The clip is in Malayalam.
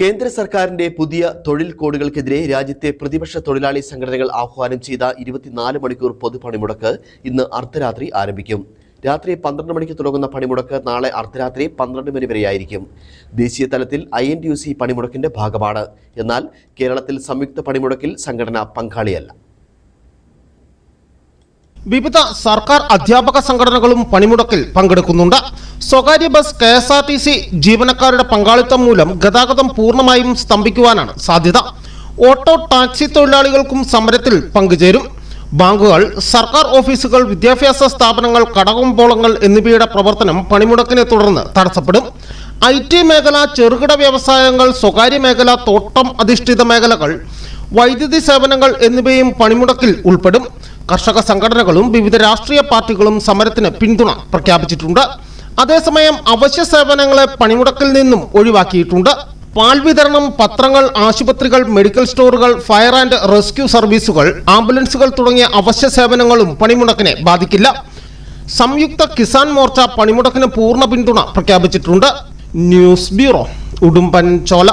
കേന്ദ്ര സർക്കാരിന്റെ പുതിയ തൊഴിൽ കോഡുകൾക്കെതിരെ രാജ്യത്തെ പ്രതിപക്ഷ തൊഴിലാളി സംഘടനകൾ ആഹ്വാനം ചെയ്ത 24 മണിക്കൂർ പൊതുപണിമുടക്ക് ഇന്ന് അർദ്ധരാത്രി ആരംഭിക്കും. രാത്രി 12 മണിക്ക് തുടങ്ങുന്ന പണിമുടക്ക് നാളെ അർദ്ധരാത്രി 12 മണി വരെയായിരിക്കും. ദേശീയ തലത്തിൽ INTUC പണിമുടക്കിന്റെ ഭാഗമാണ്. എന്നാൽ കേരളത്തിൽ സംയുക്ത പണിമുടക്കിൽ സംഘടന പങ്കാളിയല്ല. വിവിധ സർക്കാർ അധ്യാപക സംഘടനകളും പണിമുടക്കിൽ പങ്കെടുക്കുന്നുണ്ട്. സ്വകാര്യ ബസ് KSRTC ജീവനക്കാരുടെ പങ്കാളിത്തം മൂലം ഗതാഗതം പൂർണ്ണമായും സ്തംഭിക്കുവാനാണ് സാധ്യത. ഓട്ടോ ടാക്സി തൊഴിലാളികൾക്കും സമരത്തിൽ പങ്കുചേരും. ബാങ്കുകൾ, സർക്കാർ ഓഫീസുകൾ, വിദ്യാഭ്യാസ സ്ഥാപനങ്ങൾ, കടകമ്പോളങ്ങൾ എന്നിവയുടെ പ്രവർത്തനം പണിമുടക്കിനെ തുടർന്ന് തടസ്സപ്പെടും. IT മേഖല, ചെറുകിട വ്യവസായങ്ങൾ, സ്വകാര്യ മേഖല, തോട്ടം അധിഷ്ഠിത മേഖലകൾ, വൈദ്യുതി സേവനങ്ങൾ എന്നിവയും പണിമുടക്കിൽ ഉൾപ്പെടും. കർഷക സംഘടനകളും വിവിധ രാഷ്ട്രീയ പാർട്ടികളും സമരത്തിന് പിന്തുണ പ്രഖ്യാപിച്ചിട്ടുണ്ട്. അതേസമയം അവശ്യ സേവനങ്ങളെ പണിമുടക്കിൽ നിന്നും ഒഴിവാക്കിയിട്ടുണ്ട്. പാൽ വിതരണം, പത്രങ്ങൾ, ആശുപത്രികൾ, മെഡിക്കൽ സ്റ്റോറുകൾ, ഫയർ ആൻഡ് റെസ്ക്യൂ സർവീസുകൾ, ആംബുലൻസുകൾ തുടങ്ങിയ അവശ്യ സേവനങ്ങളും പണിമുടക്കിനെ ബാധിക്കില്ല. സംയുക്ത കിസാൻ മോർച്ച പണിമുടക്കിന് പൂർണ്ണ പിന്തുണ പ്രഖ്യാപിച്ചിട്ടുണ്ട്. News bureau, Udumbanchola.